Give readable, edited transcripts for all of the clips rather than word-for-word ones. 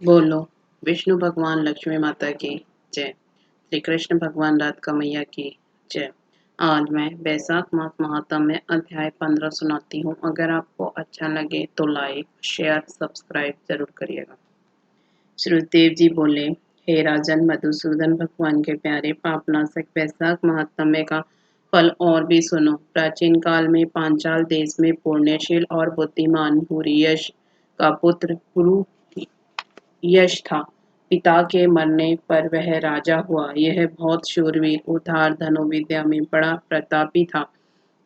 बोलो विष्णु भगवान लक्ष्मी माता की जय। श्री कृष्ण भगवान राधिका मैया की जय। आज मैं वैशाख मास महात्म्य अध्याय 15 सुनाती हूँ। अगर आपको अच्छा लगे तो लाइक शेयर सब्सक्राइब जरूर करिएगा। श्रुदेव जी बोले, हे राजन मधुसूदन भगवान के प्यारे पापनाशक वैशाख महात्म्य का फल और भी सुनो। प्राचीन काल में पांचाल देश में पुण्यशील और बुद्धिमान भूरी यश का पुत्र कुरु यश था। पिता के मरने पर वह राजा हुआ। यह बहुत शूरवीर, उदार, धनुर्विद्या में बड़ा प्रतापी था।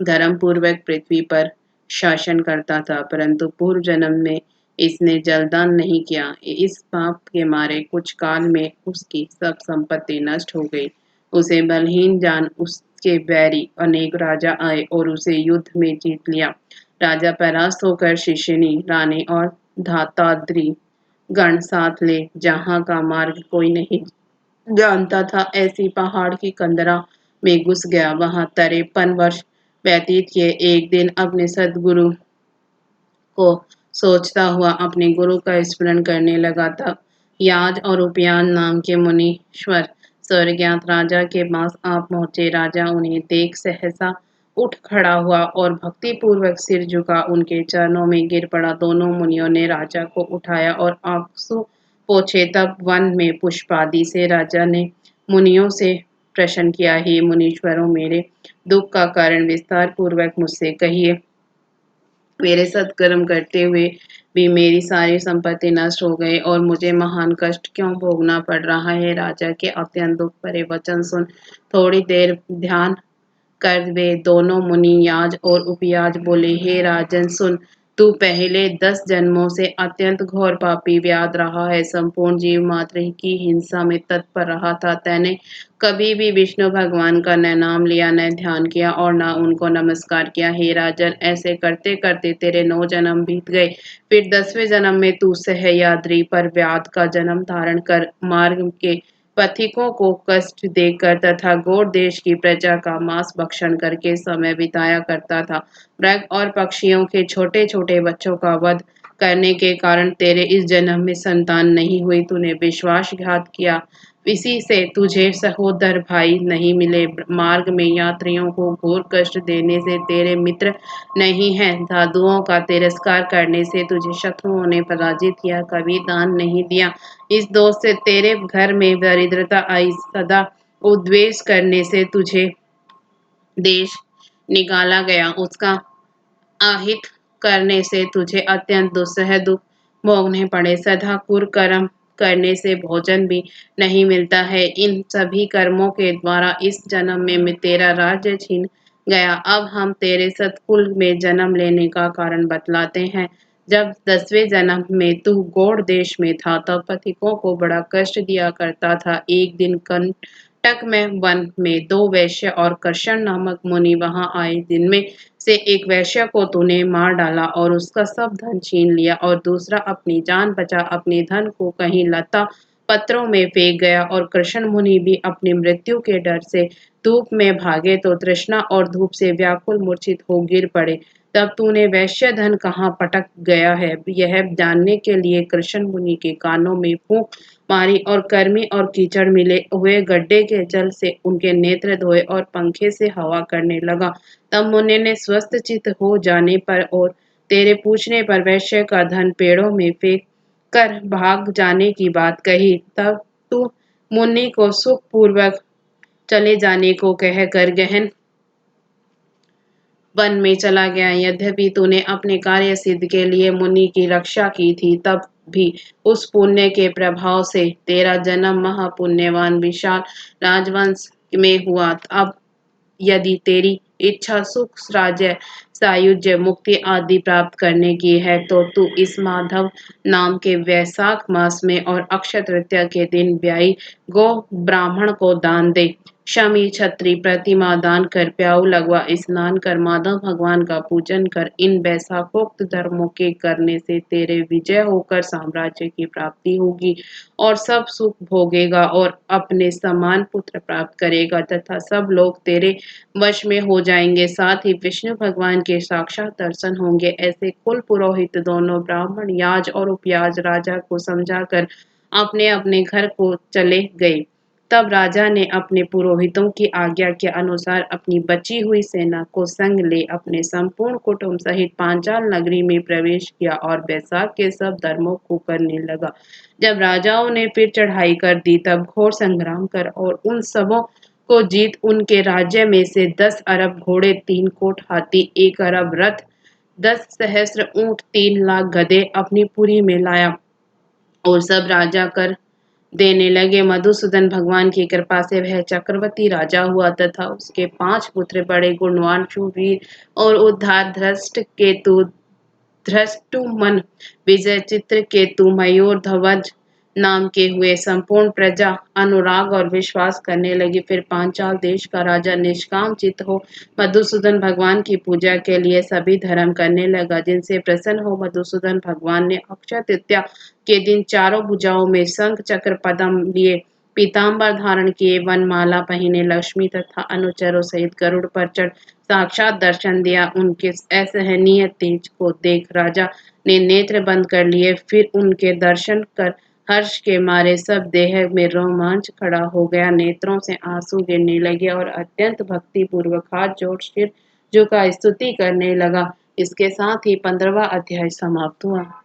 धर्म पूर्वक पृथ्वी पर शासन करता था, परंतु पूर्व जन्म में इसने जलदान नहीं किया। इस पाप के मारे कुछ काल में उसकी सब संपत्ति नष्ट हो गई। उसे बलहीन जान उसके बैरी अनेक राजा आए और उसे युद्ध में जीत लिया। राजा परास्त होकर शिशिनी, रानी और धाताद्री गण साथ ले जहाँ का मार्ग कोई नहीं जानता था, ऐसी पहाड़ की कंदरा में घुस गया। वहां 53 वर्ष व्यतीत किए। एक दिन अपने सदगुरु को सोचता हुआ अपने गुरु का स्मरण करने लगा। तब याज और उपयान नाम के मुनीश्वर स्वर्गज्ञात राजा के पास आप पहुंचे। राजा उन्हें देख सहसा उठ खड़ा हुआ और भक्ति पूर्वक सिर झुका उनके चरणों में गिर पड़ा। दोनों मुनियों ने राजा को उठाया और आंसू पोंछे। तब वन में पुष्पादि से राजा ने मुनियों से प्रश्न किया, हे मुनीश्वरों, मेरे दुख का कारण विस्तार पूर्वक मुझसे कहिए। मेरे सत्कर्म करते हुए भी मेरी सारी संपत्ति नष्ट हो गई और मुझे महान कष्ट क्यों भोगना पड़ रहा है। राजा के अत्यंत दुख भरे वचन सुन थोड़ी देर ध्यान कर वे दोनों मुनि याज और उपयाज बोले, हे राजन सुन, तू पहले 10 जन्मों से अत्यंत घोर पापी व्याध रहा है। संपूर्ण जीव मात्र की हिंसा में तत्पर रहा था। तैने कभी भी विष्णु भगवान का न नाम लिया, न ध्यान किया और न उनको नमस्कार किया। हे राजन, ऐसे करते करते तेरे 9 जन्म बीत गए। फिर 10वें जन्म में तू सहयाद्री पर व्याध का जन्म धारण कर मार्ग के पथिकों को कष्ट देकर तथा गौड़ देश की प्रजा का मांस भक्षण करके समय बिताया करता था। मृग और पक्षियों के छोटे छोटे बच्चों का वध करने के कारण तेरे इस जन्म में संतान नहीं हुई। तूने विश्वासघात किया, इसी से तुझे सहोदर भाई नहीं मिले। मार्ग में यात्रियों को घोर कष्ट देने से तेरे मित्र नहीं है। साधुओं का तिरस्कार करने से तुझे शत्रुओं ने पराजित किया। कभी दान नहीं दिया, इस दोष से तेरे घर में दरिद्रता आई। सदा उद्वेष करने से तुझे देश निकाला गया। उसका आहित करने से तुझे अत्यंत दुस्सह दुख भोगने पड़े। सदा कुकर्म करने से भोजन भी नहीं मिलता है। इन सभी कर्मों के द्वारा इस जन्म में तेरा राज्य छीन गया। अब हम तेरे सतकुल में जन्म लेने का कारण बतलाते हैं। जब 10वें जन्म में तू गौड़ देश में था, तब पथिकों को बड़ा कष्ट दिया करता था। एक दिन कंटक में वन में 2 वैश्य और कर्षण नामक मुनि वहां आए। जिनमें से एक वैश्य को तूने मार डाला और उसका सब धन छीन लिया, और दूसरा अपनी जान बचा अपने धन को कहीं लता पत्रों में फेंक गया। और कृष्ण मुनि भी अपनी मृत्यु के डर से धूप में भागे तो तृष्णा और धूप से व्याकुल मूर्छित हो गिर पड़े। तब तूने वैश्य धन कहाँ पटक गया है, यह जानने के लिए कृष्ण मुनि के कानों में फूंक मारी और कर्मी और कीचड़ मिले हुए गड्ढे के जल से उनके नेत्र धोए और पंखे से हवा करने लगा। तब मुनि ने स्वस्थ चित्त हो जाने पर और तेरे पूछने पर वैश्य का धन पेड़ों में फेंक कर भाग जाने की बात कही। तब तू मुनि को सुख पूर्वक चले जाने को कहकर गहन वन में चला गया। यद्यपि तूने अपने कार्य सिद्ध के लिए मुनि की रक्षा की थी, तब भी उस पुण्य के प्रभाव से तेरा जन्म महापुण्यवान विशाल राजवंश में हुआ। अब यदि तेरी इच्छा सुख राज्य सायुज्य मुक्ति आदि प्राप्त करने की है, तो तू इस माधव नाम के वैशाख मास में और अक्षय तृतीया के दिन ब्याई गो ब्राह्मण को दान दे। शमी छत्री प्रतिमा दान कर प्याऊ लगवा स्नान कर माधव भगवान का पूजन कर। इन वैशाखोक्त धर्मों के करने से तेरे विजय होकर साम्राज्य की प्राप्ति होगी और सब सुख भोगेगा और अपने समान पुत्र प्राप्त करेगा तथा सब लोग तेरे वश में हो जाएंगे। साथ ही विष्णु भगवान के साक्षात दर्शन होंगे। ऐसे कुल पुरोहित दोनों ब्राह्मण याज और उपयाज राजा को समझाकर अपने अपने घर को चले गए। तब राजा ने अपने पुरोहितों की आज्ञा के अनुसार अपनी बची हुई सेना को संग ले अपने संपूर्ण कुटुंब सहित पांचाल नगरी में प्रवेश किया और बैसाख के सब धर्मों को करने लगा। जब राजाओं ने फिर चढ़ाई कर दी तब घोर संग्राम कर और उन सबों को जीत उनके राज्य में से 10 अरब घोड़े, 3 कोट हाथी, 1 अरब रथ, 10 सहस्त्र ऊंट, 3 लाख गधे अपनी पुरी में लाया और सब राजा कर देने लगे। मधुसूदन भगवान की कृपा से वह चक्रवर्ती राजा हुआ तथा उसके 5 पुत्र बड़े गुणवान, शूरवीर और उद्धार धृष्टुमन, विजय चित्रकेतु, मयूर ध्वज नाम के हुए। संपूर्ण प्रजा अनुराग और विश्वास करने लगी। फिर पांचाल देश का राजा निष्काम चित्त हो मधुसूदन भगवान की पूजा के लिए सभी धर्म करने लगा। जिनसे प्रसन्न हो मधुसूदन भगवान ने अक्षय तृतीया के दिन चारों भुजाओं में शंख चक्र पद्म लिए, पीताम्बर धारण किए, वनमाला पहने, लक्ष्मी तथा अनुचरों सहित गरुड़ पर चढ़ साक्षात दर्शन दिया। उनके असहनीय तेज को देख राजा ने नेत्र बंद कर लिए। फिर उनके दर्शन कर हर्ष के मारे सब देह में रोमांच खड़ा हो गया, नेत्रों से आंसू गिरने लगे और अत्यंत भक्ति पूर्वक हाथ जोड़ सिर झुका स्तुति करने लगा। इसके साथ ही 15वां अध्याय समाप्त हुआ।